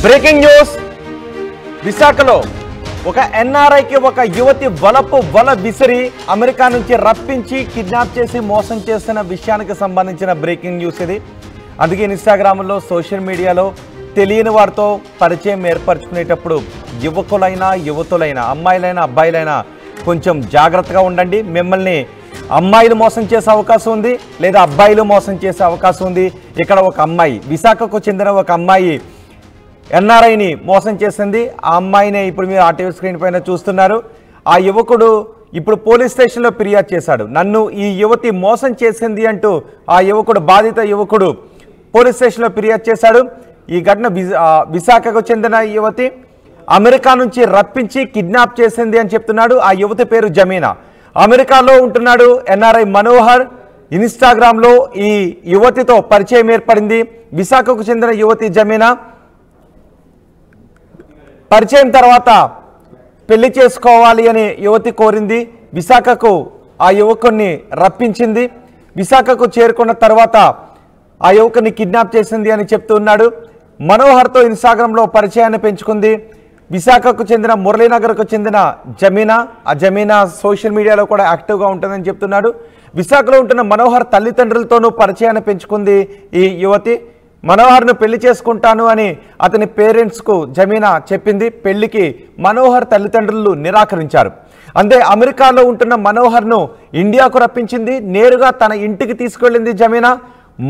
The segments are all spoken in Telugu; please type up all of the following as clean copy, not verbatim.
బ్రేకింగ్ న్యూస్ విశాఖలో ఒక ఎన్ఆర్ఐకి ఒక యువతి వల విసిరి అమెరికా నుంచి రప్పించి కిడ్నాప్ చేసి మోసం చేస్తున్న విషయానికి సంబంధించిన బ్రేకింగ్ న్యూస్ ఇది. అందుకే ఇన్స్టాగ్రామ్లో సోషల్ మీడియాలో తెలియని వారితో పరిచయం ఏర్పరచుకునేటప్పుడు యువకులైనా యువతులైనా అమ్మాయిలైనా అబ్బాయిలైనా కొంచెం జాగ్రత్తగా ఉండండి. మిమ్మల్ని అమ్మాయిలు మోసం చేసే అవకాశం ఉంది, లేదా అబ్బాయిలు మోసం చేసే అవకాశం ఉంది. ఇక్కడ ఒక అమ్మాయి, విశాఖకు చెందిన ఒక అమ్మాయి ఎన్ఆర్ఐని మోసం చేసింది. ఆ అమ్మాయినే ఇప్పుడు మీరు ఆర్టీవీ స్క్రీన్ పైన చూస్తున్నారు. ఆ యువకుడు ఇప్పుడు పోలీస్ స్టేషన్లో ఫిర్యాదు చేశాడు. నన్ను ఈ యువతి మోసం చేసింది అంటూ ఆ యువకుడు, బాధిత యువకుడు పోలీస్ స్టేషన్లో ఫిర్యాదు చేశాడు. ఈ ఘటన విశాఖకు చెందిన యువతి అమెరికా నుంచి రప్పించి కిడ్నాప్ చేసింది అని చెప్తున్నాడు. ఆ యువతి పేరు జమీనా. అమెరికాలో ఉంటున్నాడు ఎన్ఆర్ఐ మనోహర్. ఇన్స్టాగ్రామ్లో ఈ యువతితో పరిచయం ఏర్పడింది. విశాఖకు చెందిన యువతి జమీనా. పరిచయం తర్వాత పెళ్లి చేసుకోవాలి అని యువతి కోరింది. విశాఖకు ఆ యువకుడిని రప్పించింది. విశాఖకు చేరుకున్న తర్వాత ఆ యువకుని కిడ్నాప్ చేసింది అని చెప్తున్నాడు. మనోహర్తో ఇన్స్టాగ్రామ్లో పరిచయాన్ని పెంచుకుంది. విశాఖకు చెందిన మురళీనగర్కు చెందిన జమీనా. ఆ జమీనా సోషల్ మీడియాలో కూడా యాక్టివ్గా ఉంటుందని చెప్తున్నాడు. విశాఖలో ఉంటున్న మనోహర్ తల్లిదండ్రులతోనూ పరిచయాన్ని పెంచుకుంది ఈ యువతి. మనోహర్ను పెళ్లి చేసుకుంటాను అని అతని పేరెంట్స్కు జమీనా చెప్పింది. పెళ్లికి మనోహర్ తల్లిదండ్రులు నిరాకరించారు. అంతే అమెరికాలో ఉంటున్న మనోహర్ను ఇండియాకు రప్పించింది. నేరుగా తన ఇంటికి తీసుకెళ్ళింది జమీనా.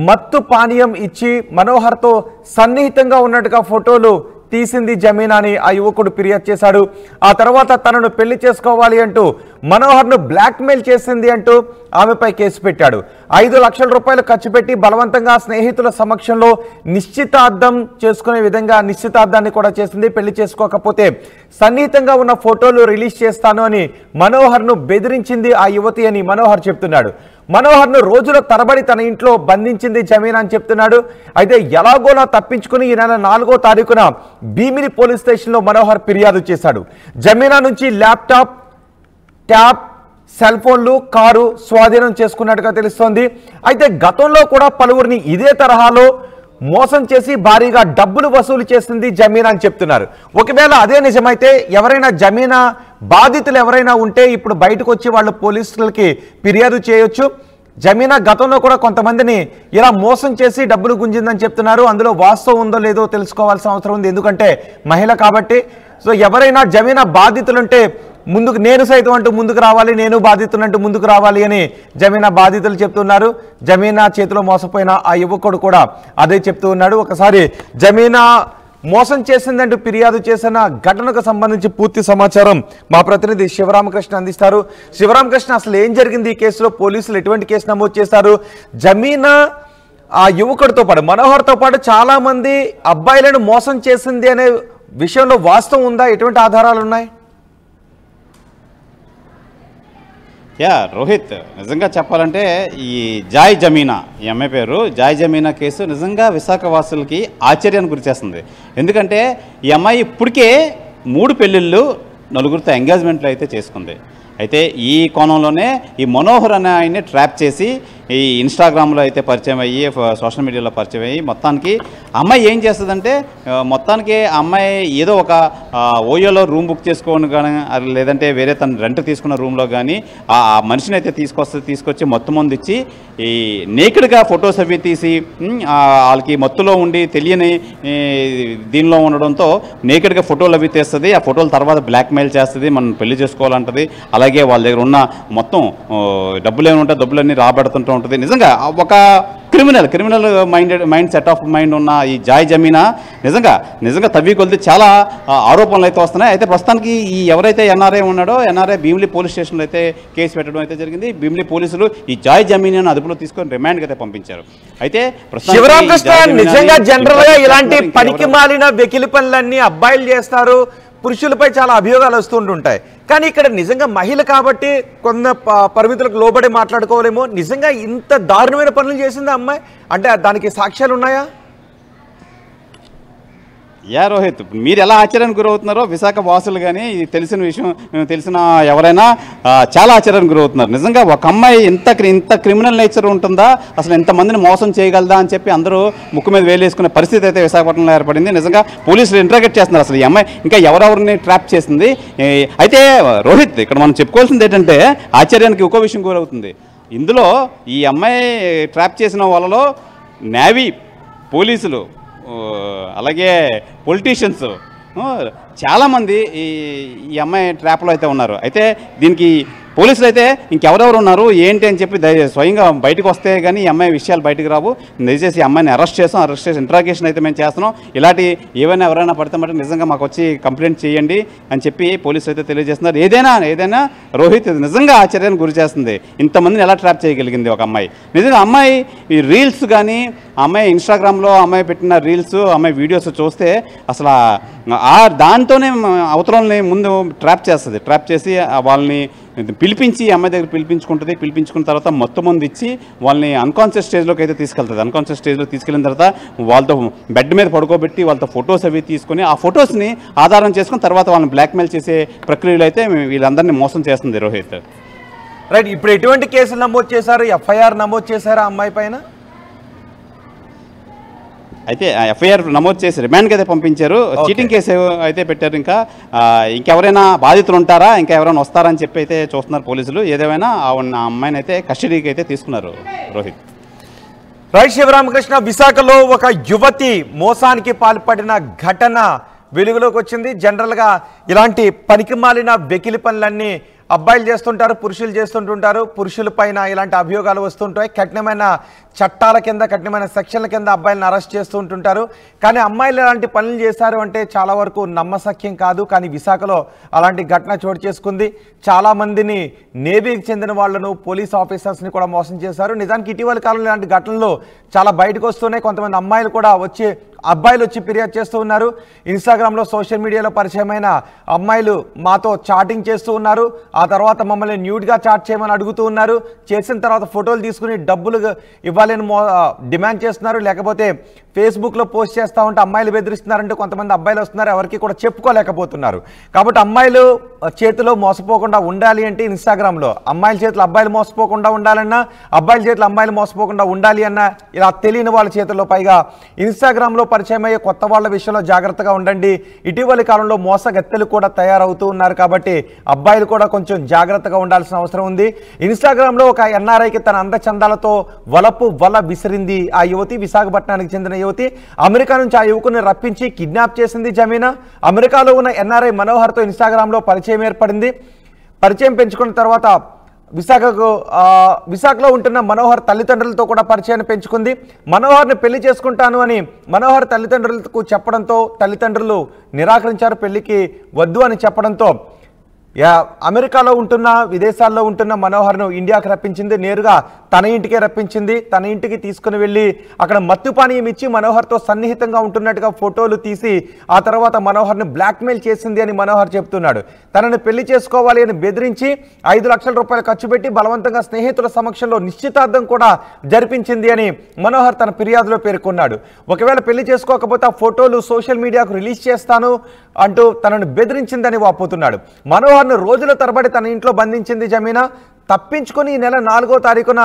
మత్తు పానీయం ఇచ్చి మనోహర్తో సన్నిహితంగా ఉన్నట్టుగా ఫోటోలు తీసింది జమీనా అని ఆ యువకుడు ఫిర్యాదు చేశాడు. ఆ తర్వాత తనను పెళ్లి చేసుకోవాలి అంటూ మనోహర్ను బ్లాక్మెయిల్ చేసింది అంటూ ఆమెపై కేసు పెట్టాడు. 5 లక్షల రూపాయలు ఖర్చు పెట్టి బలవంతంగా స్నేహితుల సమక్షంలో నిశ్చితార్థం చేసుకునే విధంగా నిశ్చితార్థాన్ని కూడా చేసింది. పెళ్లి చేసుకోకపోతే సన్నిహితంగా ఉన్న ఫోటోలు రిలీజ్ చేస్తాను అని మనోహర్ను బెదిరించింది ఆ యువతి అని మనోహర్ చెప్తున్నాడు. మనోహర్ను రోజుల తరబడి తన ఇంట్లో బంధించింది జమీనా అని చెప్తున్నాడు. అయితే ఎలాగోలా తప్పించుకుని ఈ నెల 4వ తారీఖున భీమిలి పోలీస్ స్టేషన్లో మనోహర్ ఫిర్యాదు చేశాడు. జమీనా నుంచి ల్యాప్టాప్, ట్యాబ్, సెల్ ఫోన్లు, కారు స్వాధీనం చేసుకున్నట్టుగా తెలుస్తోంది. అయితే గతంలో కూడా పలువురిని ఇదే తరహాలో మోసం చేసి భారీగా డబ్బులు వసూలు చేసింది జమీనా అని చెప్తున్నారు. ఒకవేళ అదే నిజమైతే ఎవరైనా జమీనా బాధితులు ఎవరైనా ఉంటే ఇప్పుడు బయటకు వచ్చి వాళ్ళు పోలీసులకి ఫిర్యాదు చేయొచ్చు. జమీనా గతంలో కూడా కొంతమందిని ఇలా మోసం చేసి డబ్బులు గుంజిందని చెప్తున్నారు. అందులో వాస్తవం ఉందో లేదో తెలుసుకోవాల్సిన అవసరం ఉంది, ఎందుకంటే మహిళ కాబట్టి. సో ఎవరైనా జమీనా బాధితులుంటే ముందుకు, నేను సైతం అంటూ ముందుకు రావాలి, నేను బాధితులంటూ ముందుకు రావాలి అని జమీనా బాధితులు చెప్తున్నారు. జమీనా చేతిలో మోసపోయిన ఆ యువకుడు కూడా అదే చెప్తూ ఉన్నాడు. ఒకసారి జమీనా మోసం చేసిందంటూ ఫిర్యాదు చేసిన ఘటనకు సంబంధించి పూర్తి సమాచారం మా ప్రతినిధి శివరామకృష్ణ అందిస్తారు. శివరామకృష్ణ, అసలు ఏం జరిగింది ఈ కేసులో? పోలీసులు ఎటువంటి కేసు నమోదు చేశారు? జమీనా ఆ యువకుడితో పాటు, మనోహర్తో పాటు చాలా మంది అబ్బాయిలను మోసం చేసింది అనే విషయంలో వాస్తవం ఉందా? ఎటువంటి ఆధారాలు ఉన్నాయి? రోహిత్, నిజంగా చెప్పాలంటే ఈ జాయ్ జమీనా, ఈ అమ్మాయి పేరు జాయ్ జమీనా కేసు నిజంగా విశాఖ వాసులకి ఆశ్చర్యాన్ని గురిచేస్తుంది. ఎందుకంటే ఈ అమ్మాయి ఇప్పటికే 3 పెళ్ళిళ్ళు, 4గురితో ఎంగేజ్మెంట్లు అయితే చేసుకుంది. అయితే ఈ కోణంలోనే ఈ మనోహర్ అనే ఆయన్ని ట్రాప్ చేసి ఈ ఇన్స్టాగ్రామ్లో అయితే పరిచయం అయ్యి, సోషల్ మీడియాలో పరిచయం అయ్యి, మొత్తానికి అమ్మాయి ఏం చేస్తుందంటే, మొత్తానికి అమ్మాయి ఏదో ఒక ఓయోలో రూమ్ బుక్ చేసుకోని కానీ, లేదంటే వేరే తను రెంట్ తీసుకున్న రూమ్లో కానీ ఆ మనిషిని అయితే తీసుకొచ్చి మొత్తం మంది ఇచ్చి ఈ నేకెడ్గా ఫొటోస్ అవి తీసి వాళ్ళకి మత్తులో ఉండి తెలియని దీనిలో ఉండడంతో నేకెడ్గా ఫోటోలు అవి తీస్తుంది. ఆ ఫోటోల తర్వాత బ్లాక్మెయిల్ చేస్తుంది, మనం పెళ్లి చేసుకోవాలంటది. అలాగే వాళ్ళ దగ్గర ఉన్న మొత్తం డబ్బులు ఏమైనా డబ్బులన్నీ రాబడుతుంటూ ఉంటుంది. నిజంగా ఒక criminal mind set of mind ఉన్న ఈ జాయ్ జమీనా నిజంగా తవ్వి కొలిది చాలా ఆరోపణలు అయితే వస్తున్నాయి. అయితే ప్రస్తుతానికి ఈ ఎవరైతే ఎన్ఆర్ఐ ఉన్నాడో, ఎన్ఆర్ఐ భీమిలి పోలీస్ స్టేషన్లో అయితే కేసు పెట్టడం అయితే జరిగింది. భీమిలి పోలీసులు ఈ జాయ్ జమీనాను అదుపులో తీసుకొని రిమాండ్కి అయితే పంపించారు. అయితే నిజంగా జనరల్ గా ఇలాంటి పనికి మాలిన వెకిలి పనులన్నీ అబ్బాయిలు చేస్తారు, పురుషులపై చాలా అభియోగాలు వస్తుంటుంటాయి. కానీ ఇక్కడ నిజంగా మహిళ కాబట్టి కొంత పరిమితులకు లోబడి మాట్లాడుకోవాలేమో. నిజంగా ఇంత దారుణమైన పనులు చేసింది అమ్మాయి అంటే దానికి సాక్ష్యాలు ఉన్నాయా? యా రోహిత్, మీరు ఎలా ఆశ్చర్యానికి గురవుతున్నారో విశాఖ వాసులు కానీ ఇది తెలిసిన విషయం తెలిసిన ఎవరైనా చాలా ఆశ్చర్యానికి గురవుతున్నారు. నిజంగా ఒక అమ్మాయి ఇంత క్రిమినల్ నేచర్ ఉంటుందా, అసలు ఎంతమందిని మోసం చేయగలదా అని చెప్పి అందరూ ముక్కు మీద వేలేసుకునే పరిస్థితి అయితే విశాఖపట్నంలో ఏర్పడింది. నిజంగా పోలీసులు ఇంటరాగేట్ చేస్తున్నారు అసలు ఈ అమ్మాయి ఇంకా ఎవరెవరిని ట్రాప్ చేసింది. అయితే రోహిత్, ఇక్కడ మనం చెప్పుకోవాల్సింది ఏంటంటే ఆశ్చర్యానికి ఇంకో విషయం గురవుతుంది. ఇందులో ఈ అమ్మాయి ట్రాప్ చేసిన వాళ్ళలో నేవీ, పోలీసులు, అలాగే పొలిటీషియన్స్ చాలామంది ఈ అమ్మాయి ట్రాప్లో అయితే ఉన్నారు. అయితే దీనికి పోలీసులు అయితే ఇంకెవరెవరు ఉన్నారు ఏంటి అని చెప్పి స్వయంగా బయటకు వస్తే కానీ ఈ అమ్మాయి విషయాలు బయటకు రావు. దయచేసి ఈ అమ్మాయిని అరెస్ట్ చేసి ఇంట్రాగేషన్ అయితే మేము చేస్తున్నాం. ఇలాంటి ఏవైనా ఎవరైనా పడితే మటు నిజంగా మాకు వచ్చి కంప్లైంట్ చేయండి అని చెప్పి పోలీసులు అయితే తెలియజేస్తున్నారు. ఏదైనా రోహిత్, ఇది నిజంగా ఆశ్చర్యానికి గురి చేస్తుంది. ఇంతమందిని ఎలా ట్రాప్ చేయగలిగింది ఒక అమ్మాయి. నిజంగా అమ్మాయి ఈ రీల్స్ కానీ, అమ్మాయి ఇన్స్టాగ్రామ్లో అమ్మాయి పెట్టిన రీల్స్, అమ్మాయి వీడియోస్ చూస్తే అసలు దాంతోనే అవతలని ముందు ట్రాప్ చేస్తుంది. ట్రాప్ చేసి వాళ్ళని పిలిపించి అమ్మాయి దగ్గర పిలిపించుకుంటుంది. పిలిపించుకున్న తర్వాత మొత్తం మంది ఇచ్చి వాళ్ళని అన్కాన్షియస్ స్టేజ్లోకి అయితే తీసుకెళ్తుంది. అన్కాన్షియస్ స్టేజ్లో తీసుకెళ్ళిన తర్వాత వాళ్ళతో బెడ్ మీద పడుకోబెట్టి వాళ్ళతో ఫొటోస్ అవి తీసుకొని ఆ ఫొటోస్ని ఆధారం చేసుకుని తర్వాత వాళ్ళని బ్లాక్మెయిల్ చేసే ప్రక్రియలో అయితే వీళ్ళందరినీ మోసం చేస్తుంది రోహిత్. రైట్, ఇప్పుడు ఎటువంటి కేసులు నమోదు చేశారు? ఎఫ్ఐఆర్ నమోదు చేశారా అమ్మాయి పైన? అయితే ఎఫ్ఐఆర్ నమోదు చేసి రిమాండ్కి అయితే పంపించారు. చీటింగ్ కేసు అయితే పెట్టారు. ఇంకెవరైనా బాధితులు ఉంటారా, ఇంకా ఎవరైనా వస్తారని చెప్పి అయితే చూస్తున్నారు పోలీసులు. ఏదేమైనా ఆ అమ్మాయిని అయితే కస్టడీకి అయితే తీసుకున్నారు రోహిత్. రైట్ శివరామకృష్ణ, విశాఖలో ఒక యువతి మోసానికి పాల్పడిన ఘటన వెలుగులోకి వచ్చింది. జనరల్గా ఇలాంటి పనికిమాలిన వెకిలి పనులన్నీ అబ్బాయిలు చేస్తుంటారు, పురుషులు చేస్తుంటుంటారు. పురుషుల పైన ఇలాంటి అభియోగాలు వస్తుంటాయి. కఠినమైన చట్టాల కింద, కఠినమైన సెక్షన్ల కింద అబ్బాయిలను అరెస్ట్ చేస్తూ ఉంటుంటారు. కానీ అమ్మాయిలు ఇలాంటి పనులు చేశారు అంటే చాలా వరకు నమ్మశక్యం కాదు. కానీ విశాఖలో అలాంటి ఘటన చోటు చేసుకుంది. చాలామందిని నేవీకి చెందిన వాళ్ళను, పోలీస్ ఆఫీసర్స్ని కూడా మోసం చేశారు. నిజానికి ఇటీవల కాలంలో ఇలాంటి ఘటనలు చాలా బయటకు వస్తున్నాయి. కొంతమంది అబ్బాయిలు వచ్చి ఫిర్యాదు చేస్తూ ఉన్నారు. ఇన్స్టాగ్రామ్లో, సోషల్ మీడియాలో పరిచయమైన అమ్మాయిలు మాతో చాటింగ్ చేస్తూ ఉన్నారు. ఆ తర్వాత మమ్మల్ని న్యూడ్గా చాట్ చేయమని అడుగుతూ ఉన్నారు. చేసిన తర్వాత ఫోటోలు తీసుకుని డబ్బులు ఇవ్వాలని డిమాండ్ చేస్తున్నారు. లేకపోతే ఫేస్బుక్లో పోస్ట్ చేస్తూ ఉంటే అమ్మాయిలు బెదిరిస్తున్నారంటే కొంతమంది అబ్బాయిలు వస్తున్నారు, ఎవరికి కూడా చెప్పుకోలేకపోతున్నారు. కాబట్టి అమ్మాయిలు చేతిలో మోసపోకుండా ఉండాలి అంటే ఇన్స్టాగ్రామ్లో అమ్మాయిల చేతిలో అబ్బాయిలు మోసపోకుండా ఉండాలన్నా, అబ్బాయిల చేతిలో అమ్మాయిలు మోసపోకుండా ఉండాలి అన్నా ఇలా తెలియని వాళ్ళ చేతుల్లో, పైగా ఇన్స్టాగ్రామ్లో పరిచయం అయ్యే కొత్త వాళ్ళ విషయంలో జాగ్రత్తగా ఉండండి. ఇటీవలి కాలంలో మోసగత్తెలు కూడా తయారవుతూ ఉన్నారు. కాబట్టి అబ్బాయిలు కూడా కొంచెం జాగ్రత్తగా ఉండాల్సిన అవసరం ఉంది. ఇన్స్టాగ్రామ్లో ఒక ఎన్ఆర్ఐకి తన అందచందాలతో వల విసిరింది ఆ యువతి. విశాఖపట్నానికి చెందిన యువతి. అమెరికా నుంచి ఆ యువకుని రప్పించి కిడ్నాప్ చేసింది జమీనా. అమెరికాలో ఉన్న ఎన్ఆర్ఐ మనోహర్తో ఇన్స్టాగ్రామ్లో పరిచయం ఏర్పడింది. పరిచయం పెంచుకున్న తర్వాత విశాఖలో ఉంటున్న మనోహర్ తల్లిదండ్రులతో కూడా పరిచయాన్ని పెంచుకుంది. మనోహర్ని పెళ్లి చేసుకుంటాను అని మనోహర్ తల్లిదండ్రులకు చెప్పడంతో తల్లిదండ్రులు నిరాకరించారు. పెళ్లికి వద్దు అని చెప్పడంతో అమెరికాలో ఉంటున్న, విదేశాల్లో ఉంటున్న మనోహర్ను ఇండియాకి రప్పించింది. నేరుగా తన ఇంటికే రప్పించింది. తన ఇంటికి తీసుకుని వెళ్ళి అక్కడ మత్తు పానీయం ఇచ్చి మనోహర్తో సన్నిహితంగా ఉంటున్నట్టుగా ఫోటోలు తీసి ఆ తర్వాత మనోహర్ని బ్లాక్మెయిల్ చేసింది అని మనోహర్ చెప్తున్నాడు. తనను పెళ్లి చేసుకోవాలి అని బెదిరించి 5 లక్షల రూపాయలు ఖర్చు పెట్టి బలవంతంగా స్నేహితుల సమక్షంలో నిశ్చితార్థం కూడా జరిపించింది అని మనోహర్ తన ఫిర్యాదులో పేర్కొన్నాడు. ఒకవేళ పెళ్లి చేసుకోకపోతే ఆ ఫోటోలు సోషల్ మీడియాకు రిలీజ్ చేస్తాను అంటూ తనను బెదిరించిందని వాపోతున్నాడు. మనోహర్ రోజుల తరబడి తన ఇంట్లో బంధించింది జమీనా. తప్పించుకొని ఈ నెల 4వ తారీఖున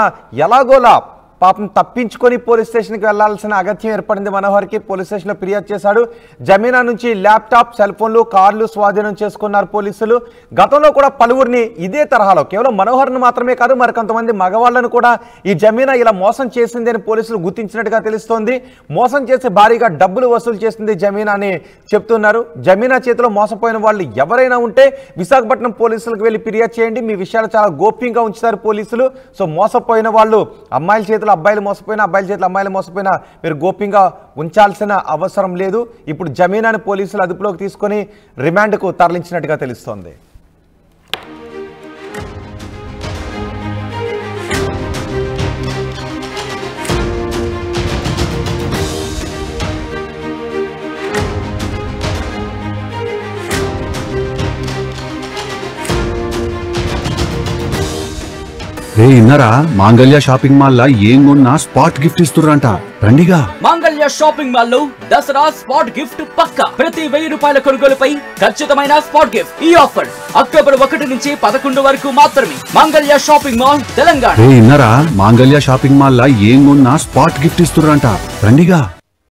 ఎలాగోలా పాపం తప్పించుకొని పోలీస్ స్టేషన్కి వెళ్లాల్సిన అగత్యం ఏర్పడింది. మనోహర్కి పోలీస్ స్టేషన్లో ఫిర్యాదు చేశాడు. జమీనా నుంచి ల్యాప్టాప్, సెల్ ఫోన్లు, కార్లు స్వాధీనం చేసుకున్నారు పోలీసులు. గతంలో కూడా పలువురిని ఇదే తరహాలో, కేవలం మనోహర్ని మాత్రమే కాదు మరి కొంతమంది మగవాళ్లను కూడా ఈ జమీనా ఇలా మోసం చేసింది అని పోలీసులు గుర్తించినట్టుగా తెలుస్తోంది. మోసం చేసి భారీగా డబ్బులు వసూలు చేసింది జమీనా అని చెప్తున్నారు. జమీనా చేతిలో మోసపోయిన వాళ్ళు ఎవరైనా ఉంటే విశాఖపట్నం పోలీసులకు వెళ్ళి ఫిర్యాదు చేయండి. మీ విషయాలు చాలా గోప్యంగా ఉంచుతారు పోలీసులు. సో మోసపోయిన వాళ్ళు, అమ్మాయిల చేతిలో అబ్బాయిలు మోసపోయినా, అబ్బాయిల చేతిలో అమ్మాయిలు మోసపోయినా మీరు గోప్యంగా ఉంచాల్సిన అవసరం లేదు. ఇప్పుడు జమీనాని పోలీసులు అదుపులోకి తీసుకొని రిమాండ్కు తరలించినట్టుగా తెలుస్తోంది. ఇన్నరా మాంగళ్య షాపింగ్ మాల్ లా ఏం కొన్నా స్పాట్ గిఫ్ట్ ఇస్తుర్రంట. రండిగా. మాంగళ్య షాపింగ్ మాల్ లో దసరా స్పాట్ గిఫ్ట్ పక్కా. ప్రతి 1000 రూపాయల కొనుగోలుపై ఖచ్చితమైన స్పాట్ గిఫ్ట్. ఈ ఆఫర్ అక్టోబర్ 1 నుంచి 11 వరకు మాత్రమే. మాంగళ్య షాపింగ్ మాల్, తెలంగాణ. మాంగళ్య షాపింగ్ మాల్ లా ఏం కొన్నా స్పాట్ గిఫ్ట్ ఇస్తుర్రంట. రండిగా.